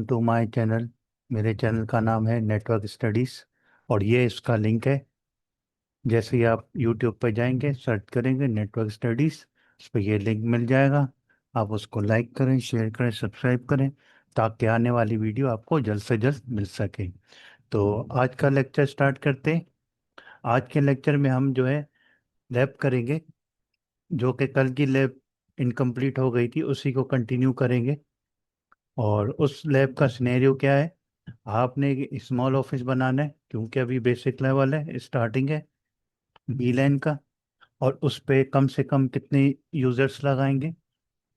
Welcome to my channel. मेरे channel का नाम है नेटवर्क स्टडीज़ और ये इसका लिंक है। जैसे ही आप यूट्यूब पर जाएंगे, सर्च करेंगे नेटवर्क स्टडीज़, उस पर ये लिंक मिल जाएगा। आप उसको लाइक करें, शेयर करें, सब्सक्राइब करें ताकि आने वाली वीडियो आपको जल्द से जल्द मिल सके। तो आज का लेक्चर स्टार्ट करते हैं। आज के लेक्चर में हम जो है लैब करेंगे, जो कि कल की लैब इनकम्प्लीट हो गई थी उसी को कंटिन्यू करेंगे। और उस लैब का सिनेरियो क्या है, आपने एक स्मॉल ऑफिस बनाना है क्योंकि अभी बेसिक लेवल है, स्टार्टिंग है बीलैन का। और उस पे कम से कम कितने यूजर्स लगाएंगे?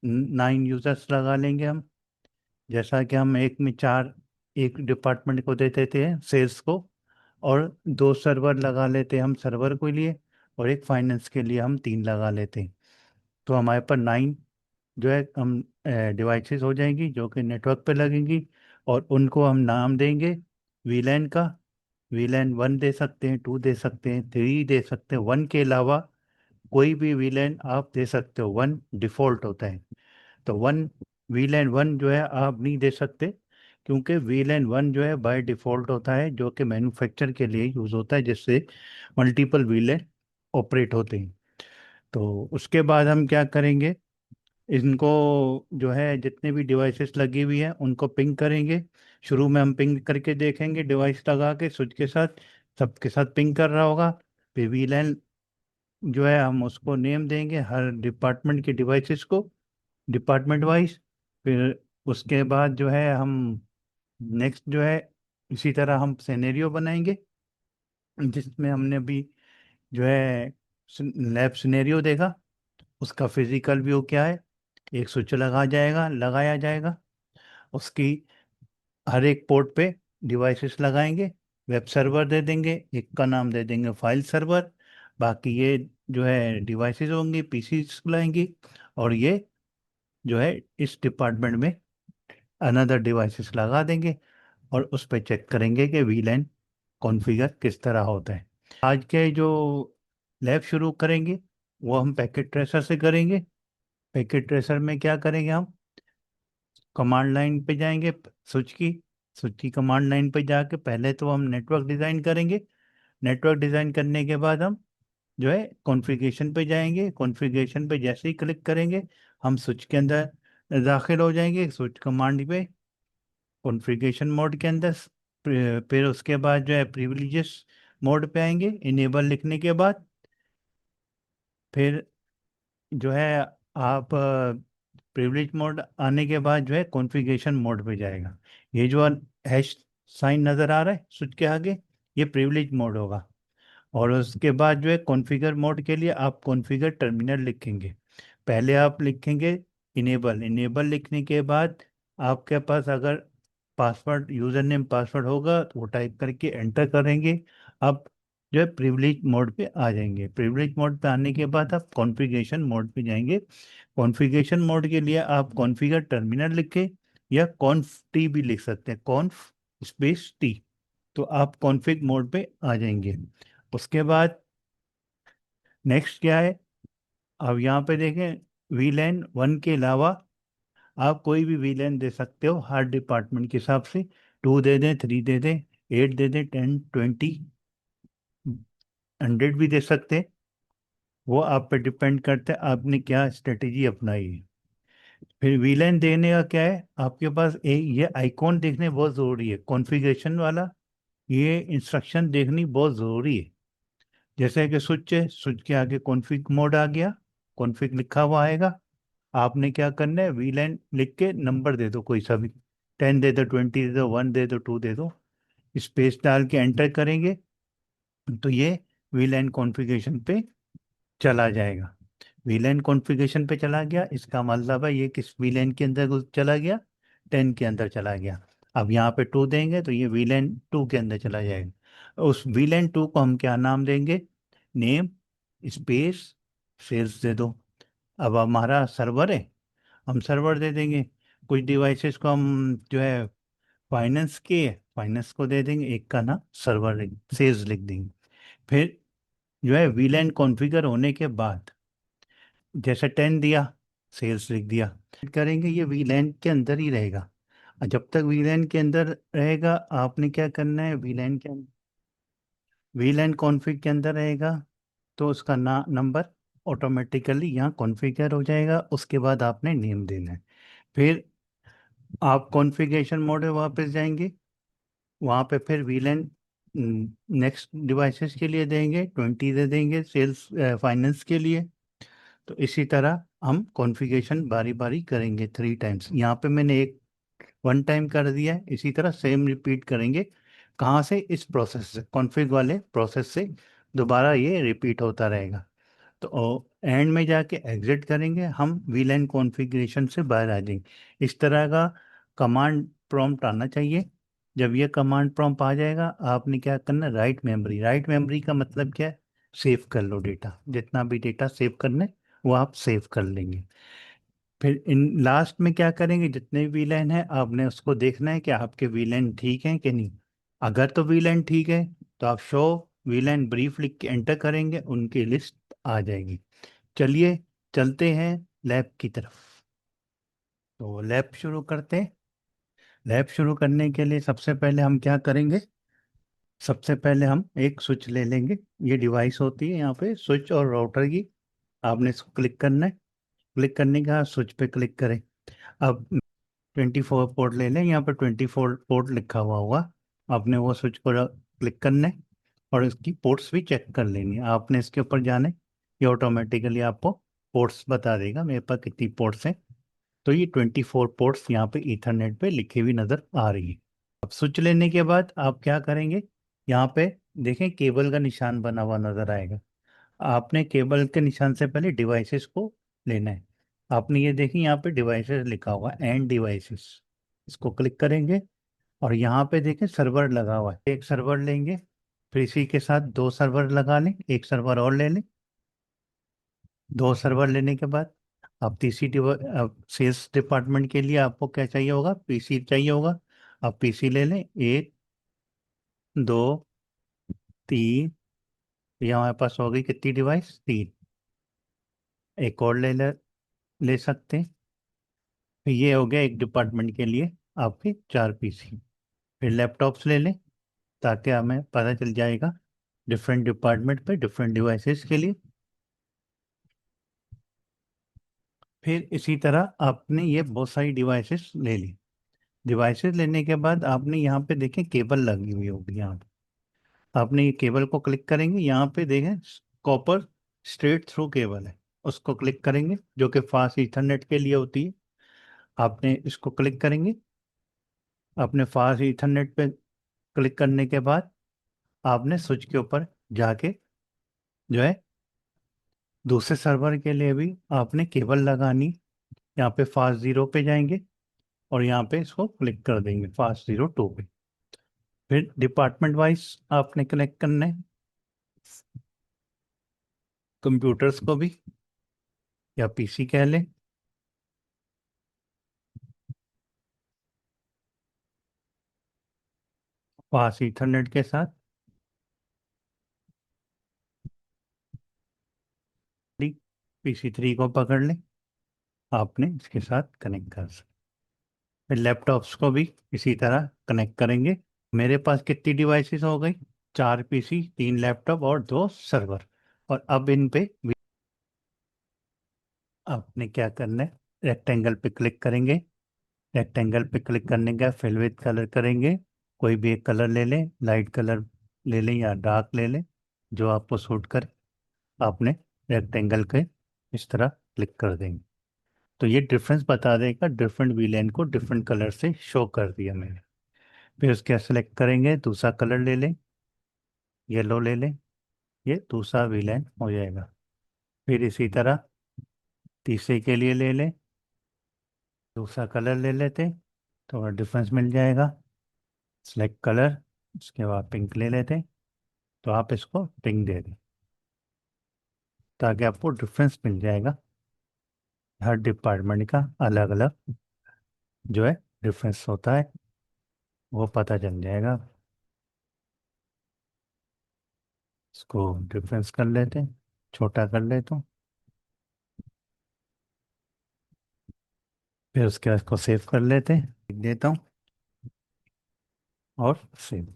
9 यूजर्स लगा लेंगे हम। जैसा कि हम एक में चार एक डिपार्टमेंट को दे देते हैं, सेल्स को, और दो सर्वर लगा लेते हैं हम सर्वर के लिए, और एक फाइनेंस के लिए हम 3 लगा लेते हैं। तो हमारे पास 9 जो है हम डिवाइसेस हो जाएंगी जो कि नेटवर्क पे लगेंगी। और उनको हम नाम देंगे वीलैन का। वीलैन 1 दे सकते हैं, 2 दे सकते हैं, 3 दे सकते हैं। 1 के अलावा कोई भी वीलैन आप दे सकते हो, 1 डिफ़ॉल्ट होता है। तो 1 वीलैन 1 जो है आप नहीं दे सकते, क्योंकि वीलैन 1 जो है बाय डिफ़ॉल्ट होता है, जो कि मैन्युफैक्चर के लिए यूज़ होता है, जिससे मल्टीपल वीलैन ऑपरेट होते हैं। तो उसके बाद हम क्या करेंगे, इनको जो है जितने भी डिवाइसेस लगी हुई हैं उनको पिंग करेंगे। शुरू में हम पिंग करके देखेंगे, डिवाइस लगा के स्विच के साथ सबके साथ पिंग कर रहा होगा। फिर वीलैन जो है हम उसको नेम देंगे हर डिपार्टमेंट के डिवाइसेस को, डिपार्टमेंट वाइज। फिर उसके बाद जो है हम नेक्स्ट जो है इसी तरह हम सिनेरियो बनाएंगे, जिसमें हमने अभी जो है लैब सिनेरियो देखा, उसका फिजिकल व्यू क्या है। एक स्विच लगाया जाएगा, उसकी हर एक पोर्ट पे डिवाइसेस लगाएंगे। वेब सर्वर दे देंगे, एक का नाम दे देंगे फाइल सर्वर। बाकी ये जो है डिवाइसेस होंगी, पीसी लाएंगी। और ये जो है इस डिपार्टमेंट में अनदर डिवाइसेस लगा देंगे, और उस पर चेक करेंगे कि वीलैन कॉन्फ़िगर किस तरह होता है। आज के जो लैब शुरू करेंगे वो हम पैकेट ट्रेसर से करेंगे। पैकेट ट्रेसर में क्या करेंगे, हम कमांड लाइन पे जाएंगे, स्विच की कमांड लाइन पे जाके पहले तो हम नेटवर्क डिज़ाइन करेंगे। नेटवर्क डिज़ाइन करने के बाद हम जो है कॉन्फ़िगरेशन पे जाएंगे। कॉन्फ़िगरेशन पे जैसे ही क्लिक करेंगे हम स्विच के अंदर दाखिल हो जाएंगे, स्विच कमांड पे कॉन्फ़िगरेशन मोड के अंदर। फिर उसके बाद जो है प्रिविलेजेस मोड पे आएंगे इनेबल लिखने के बाद। फिर जो है आप प्रिविलेज मोड आने के बाद जो है कॉन्फ़िगरेशन मोड पे जाएगा। ये जो हैश साइन नज़र आ रहा है स्विच के आगे, ये प्रिविलेज मोड होगा। और उसके बाद जो है कॉन्फ़िगर मोड के लिए आप कॉन्फ़िगर टर्मिनल लिखेंगे। पहले आप लिखेंगे इनेबल। इनेबल लिखने के बाद आपके पास अगर पासवर्ड, यूज़र नेम पासवर्ड होगा तो वो टाइप करके एंटर करेंगे। आप जो है प्रिविलेज मोड पे आ जाएंगे। प्रिविलेज मोड पे आने के बाद आप कॉन्फ़िगरेशन मोड पे जाएंगे। कॉन्फ़िगरेशन मोड के लिए आप कॉन्फ़िगर टर्मिनल लिखे या कॉन्फ टी भी लिख सकते हैं, कॉन्फ स्पेस टी। तो आप कॉन्फ़िग मोड पे आ जाएंगे। उसके बाद नेक्स्ट क्या है, अब यहाँ पे देखें वीलैन 1 के अलावा आप कोई भी वीलैन दे सकते हो हर डिपार्टमेंट के हिसाब से। 2 दे दें, 3 दे दें, 8 दे दें, 10, 20, 100 भी दे सकते हैं। वो आप पे डिपेंड करता है आपने क्या स्ट्रेटेजी अपनाई है। फिर वीलैन देने का क्या है, आपके पास ये आइकॉन देखने बहुत ज़रूरी है, कॉन्फ़िगरेशन वाला। ये इंस्ट्रक्शन देखनी बहुत ज़रूरी है। जैसे कि स्विच है, स्विच के आगे कॉन्फ़िग मोड आ गया, कॉन्फ़िग लिखा हुआ आएगा। आपने क्या करना है, वीलैन लिख के नंबर दे दो कोई सा भी, 10 दे दो, 20 दे दो, 1 दे दो, 2 दे दो। स्पेस डाल के एंटर करेंगे तो ये वीलैन कॉन्फ़िगरेशन पे चला जाएगा। वीलैन कॉन्फ़िगरेशन पे चला गया, इसका मतलब है ये किस वीलैन के अंदर चला गया, 10 के अंदर चला गया। अब यहाँ पे 2 देंगे तो ये वीलैन 2 के अंदर चला जाएगा। उस वीलैन 2 को हम क्या नाम देंगे, नेम स्पेस सेल्स दे दो। अब हमारा सर्वर है, हम सर्वर दे देंगे। कुछ डिवाइसेस को हम जो है फाइनेंस को दे देंगे, एक का ना सर्वर सेल्स लिख देंगे। फिर जो है वीलैन कॉन्फ़िगर होने के बाद जैसे 10 दिया, सेल्स लिख दिया, करेंगे ये वीलैन के अंदर ही रहेगा। जब तक वीलैन के अंदर रहेगा आपने क्या करना है, वीलैन कॉन्फ़िग के अंदर रहेगा तो उसका नंबर ऑटोमेटिकली यहाँ कॉन्फ़िगर हो जाएगा। उसके बाद आपने नेम देना है। फिर आप कॉन्फ़िगरेशन मोड में वापस जाएंगे, वहाँ पे फिर वीलैन नेक्स्ट डिवाइसेस के लिए देंगे, 20 दे देंगे सेल्स फाइनेंस के लिए। तो इसी तरह हम कॉन्फ़िगरेशन बारी बारी करेंगे 3 टाइम्स। यहाँ पे मैंने एक 1 टाइम कर दिया है, इसी तरह सेम रिपीट करेंगे। कहाँ से, इस प्रोसेस से, कॉन्फ़िग वाले प्रोसेस से दोबारा ये रिपीट होता रहेगा। तो एंड में जाके एग्जिट करेंगे हम, वीलैन कॉन्फ़िगरेशन से बाहर आ जाएंगे। इस तरह का कमांड प्रॉम्प्ट आना चाहिए। जब ये कमांड प्रॉम्प्ट आ जाएगा आपने क्या करना, राइट मेमोरी का मतलब क्या है, सेव कर लो डेटा, जितना भी डेटा सेव करना है वो आप सेव कर लेंगे। फिर इन लास्ट में क्या करेंगे, जितने वीलैन है आपने उसको देखना है कि आपके वीलैन ठीक हैं कि नहीं। अगर तो वीलैन ठीक है तो आप शो वीलैन ब्रीफ लिख के एंटर करेंगे, उनकी लिस्ट आ जाएगी। चलिए चलते हैं लैब की तरफ। तो लैब शुरू करते हैं। लैब शुरू करने के लिए सबसे पहले हम क्या करेंगे, सबसे पहले हम एक स्विच ले लेंगे। ये डिवाइस होती है यहाँ पे स्विच और राउटर की। आपने इसको क्लिक करना है। क्लिक करने के बाद स्विच पे क्लिक करें। अब 24 पोर्ट ले लें, यहाँ पर 24 पोर्ट लिखा हुआ होगा। आपने वो स्विच को क्लिक करना है और इसकी पोर्ट्स भी चेक कर लेनी है। आपने इसके ऊपर जाना है, ये ऑटोमेटिकली आपको पोर्ट्स बता देगा मेरे पास कितनी पोर्ट्स हैं। तो ये 24 पोर्ट्स यहाँ पे ईथरनेट पे लिखी हुई नज़र आ रही है। अब स्विच लेने के बाद आप क्या करेंगे, यहाँ पे देखें केबल का निशान बना हुआ नज़र आएगा। आपने केबल के निशान से पहले डिवाइसेस को लेना है। आपने ये देखिए यहाँ पे डिवाइसेस लिखा हुआ है, एंड डिवाइसेस। इसको क्लिक करेंगे और यहाँ पे देखें सर्वर लगा हुआ है, एक सर्वर लेंगे। फिर इसी के साथ 2 सर्वर लगा लें, एक सर्वर और ले लें। 2 सर्वर लेने के बाद आप सेल्स डिपार्टमेंट के लिए आपको क्या चाहिए होगा, पीसी चाहिए होगा। आप पीसी ले लें, 1 2 3। ये हमारे पास हो गई कितनी डिवाइस, 3। एक और ले सकते हैं। फिर ये हो गया एक डिपार्टमेंट के लिए आपके 4 पीसी। फिर लैपटॉप्स ले लें ताकि हमें पता चल जाएगा डिफरेंट डिपार्टमेंट पे डिफरेंट डिवाइसेस के लिए। फिर इसी तरह आपने ये बहुत सारी डिवाइसेस ले ली। डिवाइसेस लेने के बाद आपने यहाँ पे देखें केबल लगी हुई होगी यहाँ पे। आपने ये केबल को क्लिक करेंगे, यहाँ पे देखें कॉपर स्ट्रेट थ्रू केबल है, उसको क्लिक करेंगे जो कि फास्ट ईथरनेट के लिए होती है। आपने इसको क्लिक करेंगे। आपने फास्ट ईथरनेट पे क्लिक करने के बाद आपने स्विच के ऊपर जाके जो है दूसरे सर्वर के लिए भी आपने केबल लगानी। यहाँ पे फास्ट 0 पे जाएंगे और यहाँ पे इसको क्लिक कर देंगे फास्ट 02 पे। फिर डिपार्टमेंट वाइज आपने कनेक्ट करना है कंप्यूटर्स को भी, या पीसी कह लें। फास्ट ईथरनेट के साथ PC3 को पकड़ लें, आपने इसके साथ कनेक्ट कर सकते। फिर लैपटॉप्स को भी इसी तरह कनेक्ट करेंगे। मेरे पास कितनी डिवाइसेस हो गई, 4 पीसी, 3 लैपटॉप और 2 सर्वर। और अब इन पे आपने क्या करना है, रेक्टेंगल पे क्लिक करेंगे। रेक्टेंगल पे क्लिक करने का फिल विद कलर करेंगे। कोई भी एक कलर ले लें, लाइट कलर ले लें या डार्क ले लें, जो आपको सूट करे। आपने रेक्टेंगल के इस तरह क्लिक कर देंगे तो ये डिफरेंस बता देगा, डिफरेंट वीलेन को डिफरेंट कलर से शो कर दिया मैंने। फिर उसके सेलेक्ट करेंगे, दूसरा कलर ले लें, येलो ले लें, ये दूसरा वीलेन हो जाएगा। फिर इसी तरह तीसरे के लिए ले लें, दूसरा कलर ले लेते, थोड़ा डिफरेंस मिल जाएगा। सेलेक्ट कलर, उसके बाद पिंक ले लेते, तो आप इसको पिंक दे दें ताकि आपको डिफरेंस मिल जाएगा। हर डिपार्टमेंट का अलग अलग जो है डिफरेंस होता है, वो पता चल जाएगा। इसको डिफरेंस कर लेते हैं, छोटा कर लेता हूँ। फिर उसके बाद इसको सेव कर लेते हैं, लिख देता हूँ। और सेव।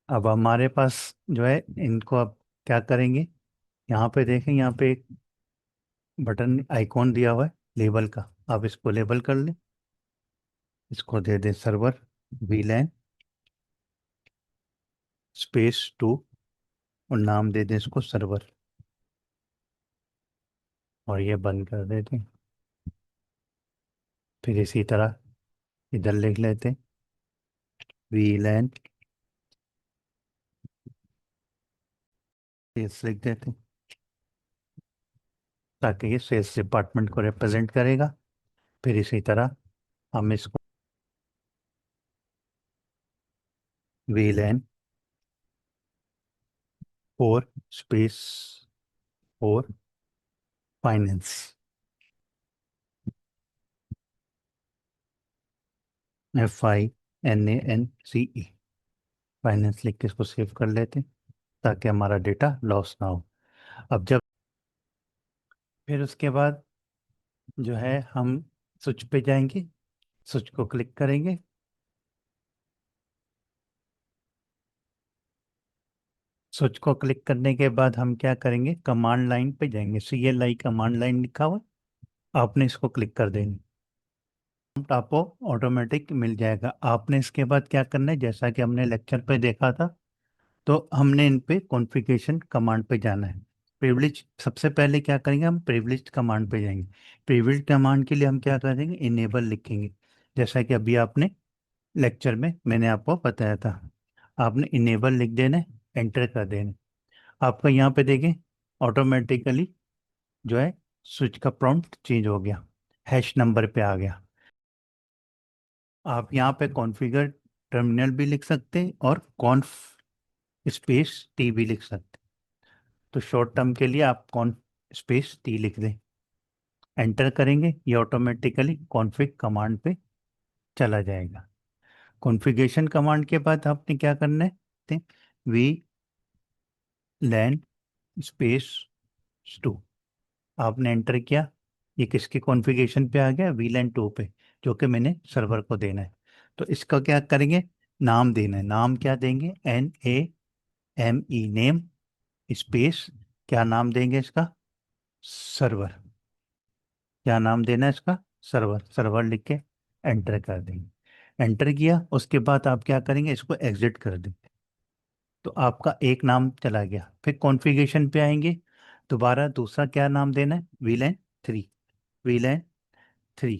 अब हमारे पास जो है इनको अब क्या करेंगे, यहाँ पे देखें, यहाँ पे एक बटन आइकॉन दिया हुआ है लेबल का, आप इसको लेबल कर लें। इसको दे दें सर्वर वीलैन स्पेस 2, और नाम दे दें इसको सर्वर, और ये बंद कर देते हैं। फिर इसी तरह इधर लिख लेते हैं वीलैन सेल्स लिख देते हैं, ताकि ये सेल्स डिपार्टमेंट को रिप्रेजेंट करेगा। फिर इसी तरह हम इसको वीलैन 4 स्पेस 4 फाइनेंस, FINANCE, फाइनेंस लिख के इसको सेव कर लेते हैं, ताकि हमारा डेटा लॉस ना हो। अब जब फिर उसके बाद जो है हम स्विच पे जाएंगे, स्विच को क्लिक करेंगे। स्विच को क्लिक करने के बाद हम क्या करेंगे, कमांड लाइन पे जाएंगे, CLI कमांड लाइन लिखा हुआ है, आपने इसको क्लिक कर देंगे, आपको ऑटोमेटिक मिल जाएगा। आपने इसके बाद क्या करना है, जैसा कि हमने लेक्चर पे देखा था, तो हमने इन पे कॉन्फ़िगरेशन कमांड पे जाना है। प्रिविलेज सबसे पहले क्या करेंगे, हम प्रिविलेज कमांड पे जाएंगे। प्रिविलेज कमांड के लिए हम क्या करेंगे, इनेबल लिखेंगे, जैसा कि अभी आपने लेक्चर में मैंने आपको बताया था। आपने इनेबल लिख देना है, एंटर कर देना है। आपका यहाँ पे देखें ऑटोमेटिकली जो है स्विच का प्रॉम्प्ट चेंज हो गया, #नंबर पे आ गया। आप यहाँ पे कॉन्फ़िगर टर्मिनल भी लिख सकते हैं और कॉन्फ स्पेस टी भी लिख सकते हैं। तो शॉर्ट टर्म के लिए आप कॉन्फ स्पेस टी लिख दें, एंटर करेंगे, ये ऑटोमेटिकली कॉन्फ़िग कमांड पे चला जाएगा। कॉन्फ़िगरेशन कमांड के बाद आपने क्या करना है, वी लैन स्पेस 2, आपने एंटर किया, ये किसके कॉन्फ़िगरेशन पे आ गया, VLAN 2 पे, जो कि मैंने सर्वर को देना है। तो इसका क्या करेंगे, नाम देना है। नाम क्या देंगे, NAME, नेम स्पेस, क्या नाम देंगे इसका, सर्वर। क्या नाम देना है इसका, सर्वर। सर्वर लिख के एंटर कर देंगे। एंटर किया, उसके बाद आप क्या करेंगे, इसको एग्जिट कर देंगे। तो आपका एक नाम चला गया। फिर कॉन्फ़िगरेशन पे आएंगे, दोबारा दूसरा क्या नाम देना है, VLAN 3, VLAN 3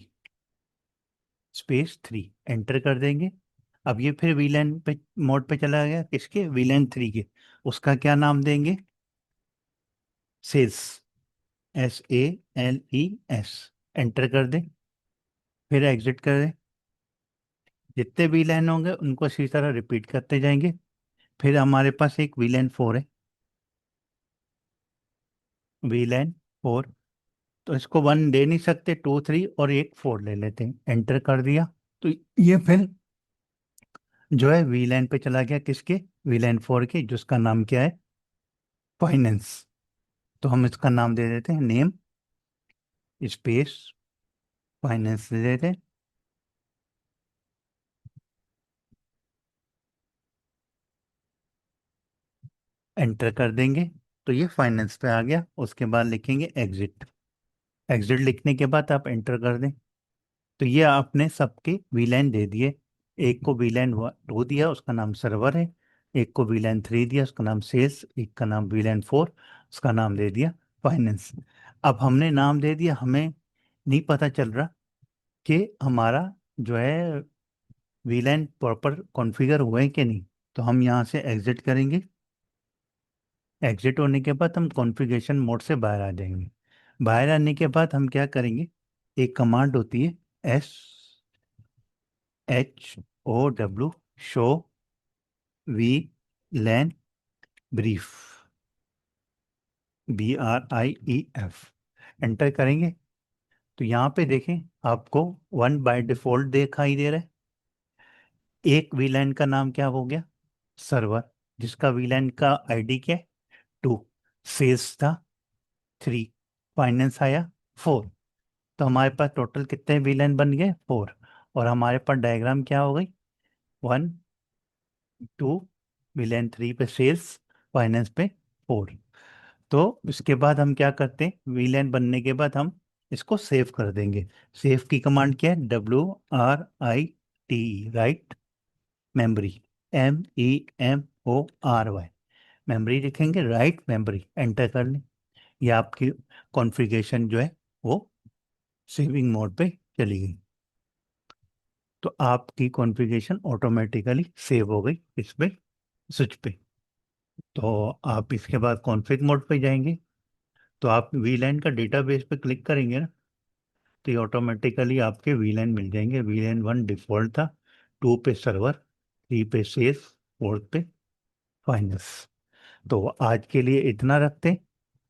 स्पेस 3, एंटर कर देंगे। अब ये फिर VLAN पे मोड पे चला गया, किसके, VLAN 3 के। उसका क्या नाम देंगे, सेल्स, SALES, एंटर कर दें, फिर एग्जिट कर दें। जितने VLAN होंगे उनको इसी तरह रिपीट करते जाएंगे। फिर हमारे पास एक VLAN 4 है, VLAN 4, तो इसको 1 दे नहीं सकते, 2 3 और एक 4 ले लेते हैं, एंटर कर दिया। तो ये फिर जो है VLAN पे चला गया, किसके, VLAN 4 के, जिसका नाम क्या है, फाइनेंस। तो हम इसका नाम दे देते हैं नेम स्पेस फाइनेंस दे देते हैं, एंटर कर देंगे। तो ये फाइनेंस पे आ गया। उसके बाद लिखेंगे एग्जिट। एग्जिट लिखने के बाद आप एंटर कर दें। तो ये आपने सबके VLAN दे दिए। एक को VLAN 2 दिया, उसका नाम सर्वर है। एक को VLAN 3 दिया, उसका नाम सेल्स। एक का नाम VLAN 4, उसका नाम दे दिया फाइनेंस। अब हमने नाम दे दिया, हमें नहीं पता चल रहा कि हमारा जो है VLAN प्रॉपर कॉन्फ़िगर हुए हैं कि नहीं। तो हम यहाँ से एग्जिट करेंगे। एग्जिट होने के बाद हम कॉन्फ़िगरेशन मोड से बाहर आ जाएंगे। बाहर आने के बाद हम क्या करेंगे, एक कमांड होती है SHOW, show VLAN brief, BRIEF, enter करेंगे। तो यहाँ पे देखें, आपको 1 बाय डिफॉल्ट दिखाई दे रहा है। एक VLAN का नाम क्या हो गया, सर्वर, जिसका VLAN का आईडी क्या है, 2, सेल्स था 3, फाइनेंस आया 4। तो हमारे पास टोटल कितने VLAN बन गए, 4। और हमारे पास डायग्राम क्या हो गई, 1, 2, VLAN 3 पे सेल्स, फाइनेंस पे 4। तो इसके बाद हम क्या करते हैं, VLAN बनने के बाद हम इसको सेव कर देंगे। सेव की कमांड क्या है, WRIT, write memory, MEMORY, memory लिखेंगे, राइट मेमोरी, एंटर कर लें। ये आपकी कॉन्फ़िगरेशन जो है वो सेविंग मोड पे चली गई। तो आपकी कॉन्फ़िगरेशन ऑटोमेटिकली सेव हो गई इस पे, स्विच पे। तो आप इसके बाद कॉन्फ़िग मोड पे जाएंगे, तो आप VLAN का डेटाबेस पे क्लिक करेंगे ना, तो ये ऑटोमेटिकली आपके VLAN मिल जाएंगे। VLAN 1 डिफ़ॉल्ट था, 2 पे सर्वर, 3 पे सेल्स, 4 पे फाइनेंस। तो आज के लिए इतना रखते हैं।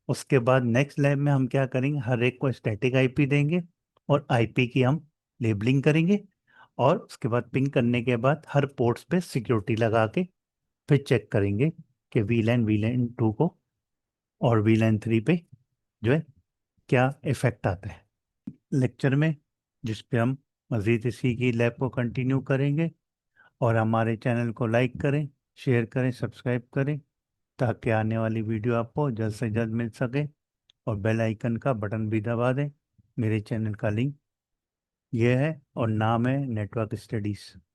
उसके बाद नेक्स्ट लैब में हम क्या करेंगे, हर एक को स्टैटिक आईपी देंगे और आईपी की हम लेबलिंग करेंगे, और उसके बाद पिंग करने के बाद हर पोर्ट्स पे सिक्योरिटी लगा के फिर चेक करेंगे कि VLAN 2 को और VLAN 3 पे जो है क्या इफेक्ट आता है। लेक्चर में जिस पे हम मज़ीद इसी की लैब को कंटिन्यू करेंगे, और हमारे चैनल को लाइक करें, शेयर करें, सब्सक्राइब करें, ताकि आने वाली वीडियो आपको जल्द से जल्द मिल सके। और बेल आइकन का बटन भी दबा दें। मेरे चैनल का लिंक ये है और नाम है नेटवर्क स्टडीज़।